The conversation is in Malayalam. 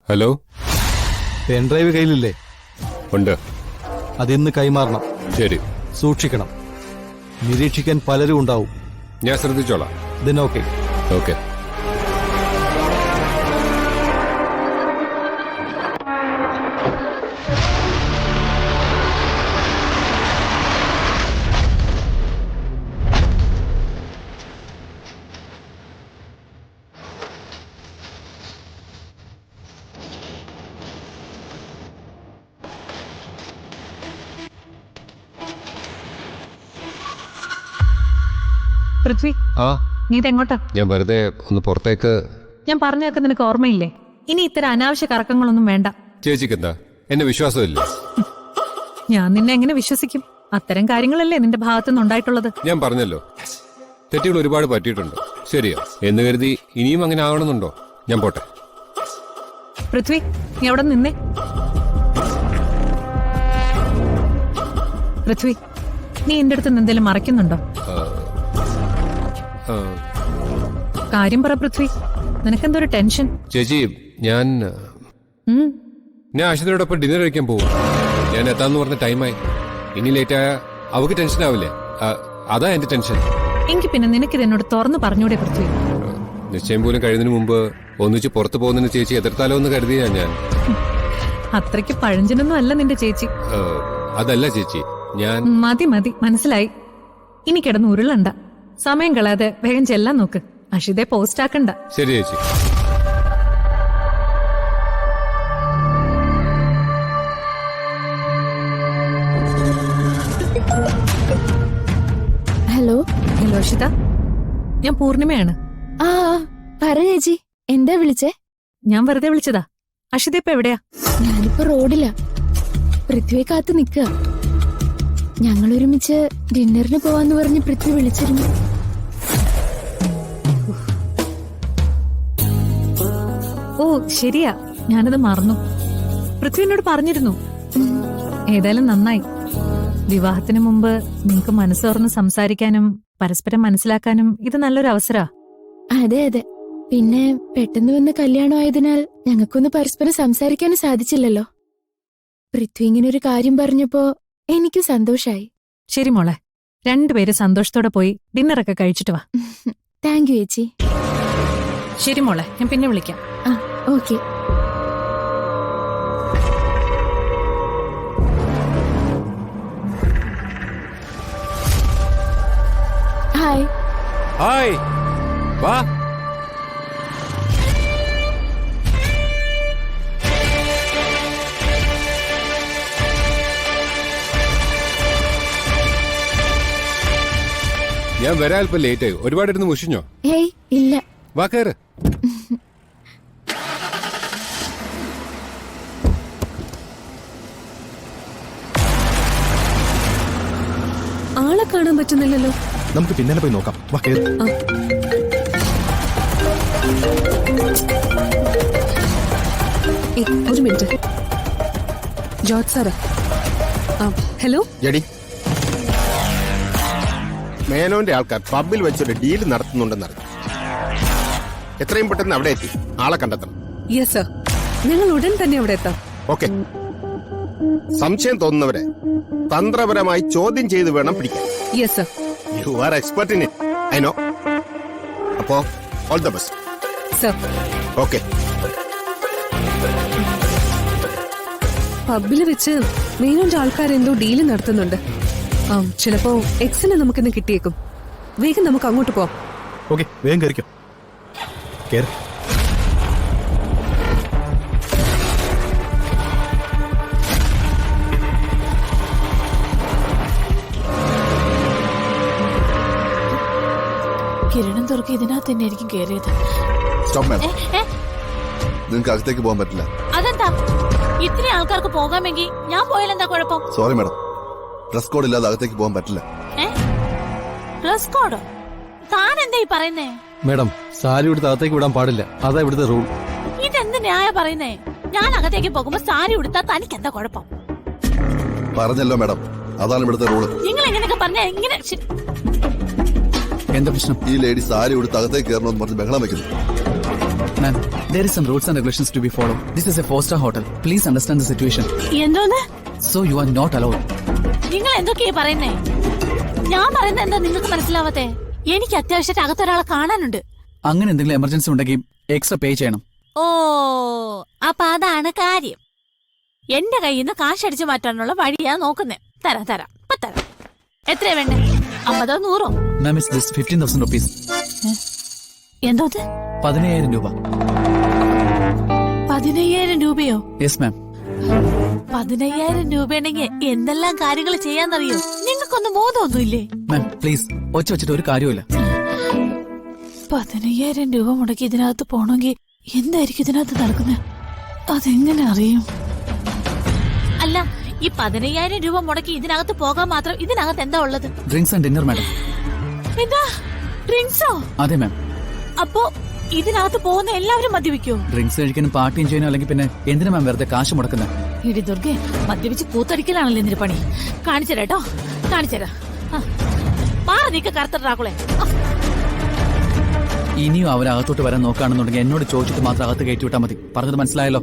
ഹലോ. പെൻഡ്രൈവ് കയ്യിലില്ലേ? ഉണ്ട്. അതിന്ന് കൈമാറണം. ശരി. സൂക്ഷിക്കണം. നിരീക്ഷിക്കാൻ പലരും ഉണ്ടാവും. ഞാൻ ശ്രദ്ധിച്ചോളാം. ഇതിനോക്കെ. ഓക്കെ. പൃഥ്വി, നീ ഇതെങ്ങോട്ടാ? ഞാൻ വെറുതെ ഒന്ന് പുറത്തേക്ക്. ഞാൻ പറഞ്ഞൊക്കെ നിനക്ക് ഓർമ്മയില്ലേ? ഇനി ഇത്തരം അനാവശ്യ കറക്കങ്ങളൊന്നും വേണ്ട. ചേച്ചിക്കെന്താ എന്നെ വിശ്വാസമില്ല? ഞാൻ നിന്നെ എങ്ങനെ വിശ്വസിക്കും? അത്തരം കാര്യങ്ങളല്ലേ നിന്റെ ഭാഗത്തുനിന്ന് ഉണ്ടായിട്ടുള്ളത്. ഞാൻ പറഞ്ഞല്ലോ, തെറ്റുകൾ ഒരുപാട് പറ്റിയിട്ടുണ്ട്. ശരിയാ എന്ന് കരുതി ഇനിയും അങ്ങനെ ആവണമെന്നുണ്ടോ? ഞാൻ പോട്ടെ. പൃഥ്വി, നീ അവിടെ നിന്നേ. പൃഥ്വി, നീ എന്റെ അടുത്ത് നിന്ന് എന്തെങ്കിലും മറയ്ക്കുന്നുണ്ടോ? കാര്യം പറ പൃഥ്വി, നിനക്കെന്തൊരു ടെൻഷൻ? ചേച്ചി, ഞാൻ ആശുപത്രിയോടൊപ്പം ഡിന്നർ കഴിക്കാൻ പോകും. ഞാൻ എത്താന്ന് പറഞ്ഞ ടൈമായി. ഇനി ലേറ്റായ അവക്ക് ടെൻഷൻ ആവില്ലേ? അതാ എന്റെ ടെൻഷൻ. എങ്കിൽ പിന്നെ നിനക്കിത് എന്നോട് തുറന്നു പറഞ്ഞൂടെ പൃഥ്വി? നിശ്ചയം പോലും കഴിയുന്നതിന് മുമ്പ് ഒന്നിച്ച് പുറത്തു പോകുന്നതിന് ചേച്ചി എതിർത്താലോ എന്ന് കരുതിയാ ഞാൻ. അത്രയ്ക്ക് പഴഞ്ചനൊന്നും അല്ല നിന്റെ ചേച്ചി. അതല്ല ചേച്ചി, ഞാൻ. മതി മതി, മനസ്സിലായി. ഇനി കിടന്ന് ഉരുളണ്ട. സമയം കളയാതെ വേഗം ചെല്ലാൻ നോക്ക്. അഷിതെ പോസ്റ്റ് ആക്കണ്ട. ശരി ചേച്ചി. ഹലോ. ഹലോ അഷിത, ഞാൻ പൂർണിമയാണ്. ആ പറ ചേച്ചി, എന്താ വിളിച്ചേ? ഞാൻ വെറുതെ വിളിച്ചതാ. അഷിത ഇപ്പൊ എവിടെയാ? ഞാനിപ്പോ റോഡിലാ. പൃഥ്വിയെ കാത്ത് നിക്ക. ഞങ്ങൾ ഒരുമിച്ച് ഡിന്നറിന് പോവാന്ന് പറഞ്ഞ് പൃഥ്വി വിളിച്ചിരുന്നു. ഓ ശരിയാ, ഞാനത് മറന്നു. പൃഥ്വി എന്നോട് പറഞ്ഞിരുന്നു. ഏതായാലും നന്നായി. വിവാഹത്തിന് മുമ്പ് നിങ്ങക്ക് മനസ്സ് തുറന്ന് സംസാരിക്കാനും പരസ്പരം മനസ്സിലാക്കാനും ഇത് നല്ലൊരു അവസരാ. അതെ അതെ. പിന്നെ പെട്ടെന്ന് വന്ന കല്യാണം ആയതിനാൽ ഞങ്ങൾക്കൊന്ന് പരസ്പരം സംസാരിക്കാനും സാധിച്ചില്ലല്ലോ. പൃഥ്വി ഇങ്ങനൊരു കാര്യം പറഞ്ഞപ്പോ എനിക്ക് സന്തോഷായി. ശരി മോളെ, രണ്ടുപേര് സന്തോഷത്തോടെ പോയി ഡിന്നറൊക്കെ കഴിച്ചിട്ട് വാ. താങ്ക് യു ചേച്ചി. ശരി മോളെ, ഞാൻ പിന്നെ വിളിക്കാം. ആ ഓക്കെ. ഹായ്. ഹായ്. വാ. ഞാൻ വരാൻ അല്പം ലേറ്റായി. ഒരുപാട് ഇരുന്ന് മുഷിഞ്ഞോ? ഏയ് ഇല്ല. വാ കയറ്. ആളെ കാണാൻ പറ്റുന്നില്ലല്ലോ. നമുക്ക് പിന്നാലെ പോയി നോക്കാം. വാ കേറ്. ഒരു മിനിറ്റ്. ജോർജ് സാറാ? ഹലോ. ജഡി, മേനോന്റെ ആൾക്കാർ പബ്ബിൽ വെച്ചൊരു ഡീൽ നടത്തുന്നുണ്ടെന്നറിഞ്ഞു. എത്രയും പെട്ടെന്ന് അവിടെ എത്തി ആളെ കണ്ടെത്തണം. യെസ് സർ, ഞങ്ങൾ ഉടൻ തന്നെ അവിടെ എത്താം. ഓക്കെ. സംശയം തോന്നുന്നവരെ തന്ത്രപരമായി ചോദ്യം ചെയ്ത് വേണം പിടിക്കാൻ. Yes sir. You are expert in it, I know. അപ്പോ all the best. Sir. Okay. പബ്ബില് വെച്ച് മേനോന്റെ ആൾക്കാരെന്തോ ഡീല് നടത്തുന്നുണ്ട്. ചിലപ്പോ എക്സിനെ നമുക്കിന്ന് കിട്ടിയേക്കും. വേഗം നമുക്ക് അങ്ങോട്ട് പോവാം. ഓക്കെ, വേഗം കയറിക്കോ. കേറ്. കിരണം തുറക്ക് ഇതിനകത്ത് തന്നെ ആയിരിക്കും കയറിയത്. നിങ്ങൾക്ക് അകത്തേക്ക് പോകാൻ പറ്റില്ല. അതെന്താ? ഇത്രയും ആൾക്കാർക്ക് പോകാമെങ്കിൽ ഞാൻ പോയാലെന്താ കുഴപ്പം? സോറി മാഡം, ഡ്രസ് കോഡ് ഇല്ലാതെ അകത്തേക്ക് പോകാൻ പറ്റില്ല. ഡ്രസ് കോഡോ? താൻ എന്താ ഈ പറയുന്നേ? മേഡം, സാരി ഉടുത്ത് അകത്തേക്ക് വിടാൻ പാടില്ല. അതാ ഇവിടുത്തെ റൂൾ. ഇതെന്ത് ന്യായ പറയുന്നേ? ഞാൻ അകത്തേക്ക് പോകുമ്പോ സാരി ഉടുത്താ തനിക്ക് എന്താ കുഴപ്പം? പറഞ്ഞല്ലോ മാഡം, അതാണ് ഇവിടുത്തെ റൂള്. നിങ്ങൾ എങ്ങനെയൊക്കെ പറഞ്ഞ എങ്ങനെ? എന്താ പ്രശ്നം? ഈ ലേഡി സാരി ഉടുത്ത് അകത്തേക്ക് കയറണമെന്ന് പറഞ്ഞ് ബഹളം വെക്കുന്നു. Ma'am, there is some rules and regulations to be followed. This is a 4-star hotel. Please understand the situation. എന്തോന്ന് So you are not allowed. നിങ്ങൾ എന്തൊക്കെയാ പറയുന്നേ? ഞാൻ പറയുന്നത് എന്താ നിങ്ങൾക്ക് മനസ്സിലാവാത്തെ? എനിക്ക് അത്യാവശ്യമായിട്ട് അകത്തൊരാളെ കാണാനുണ്ട്. അങ്ങനെ എന്തെങ്കിലും എമർജൻസി ഉണ്ടെങ്കിൽ എക്സ്ട്രാ പേ ചെയ്യണം. ഓ, അപ്പൊ അതാണ് കാര്യം. എന്റെ കയ്യിൽ നിന്ന് കാശടിച്ചു മാറ്റാനുള്ള വഴിയാ നോക്കുന്നേ. തരാം. എത്രയാ വേണ്ടേ? 50 or 100? Ma'am, it's this 15,000 rupees. എന്തോ 15,000 രൂപ. 15,000 രൂപയോ? Yes ma'am. 15,000 രൂപയുണ്ടെങ്കിൽ എന്തെല്ലാം കാര്യങ്ങൾ ചെയ്യാന്നറിയോ? നിങ്ങൾക്കൊന്നും ബോധമൊന്നുമില്ലേ? മാം പ്ലീസ്, ഒച്ച വെച്ചിട്ട് ഒരു കാര്യമില്ല. 15,000 രൂപ മുടക്കി ഇതിനകത്ത് പോണെങ്കിൽ എന്തായിരിക്കും ഇതിനകത്ത് നടക്കുന്നത്? അതെങ്ങനെ അറിയും? അല്ല, ഈ 15,000 രൂപ മുടക്കി ഇതിനകത്ത് പോകാൻ മാത്രം ഇതിനകത്ത് എന്താ ഉള്ളത്? Drinks and dinner madam. എന്താ, ഡ്രിങ്ക്സോ? അതെ മാം. അപ്പോ ഇതിനകത്ത് പോകുന്ന എല്ലാവരും മദ്യപിക്കോ? ഡ്രിങ്ക്സ് കഴിക്കാനും പാർട്ടിയും ചെയ്യാനും അല്ലെങ്കിൽ പിന്നെ എന്തിനാ മാം വെറുതെ കാശ് മുടക്കുന്നത്? ഇടി ദുർഗെ, മദ്യപിച്ച് കൂത്തടിക്കലാണല്ലോ ഇതിന്റെ പണി. കാണിച്ചരാട്ടോ, കാണിച്ചരാ. മാറി നീക്ക കറുത്തറാക്കുളെ. ഇനിയും അവരകത്തോട്ട് വരാൻ നോക്കുകയാണെന്നുണ്ടെങ്കിൽ എന്നോട് ചോദിച്ചിട്ട് മാത്രം അകത്ത് കയറ്റി വിട്ടാൽ മതി. പറഞ്ഞത് മനസ്സിലായല്ലോ?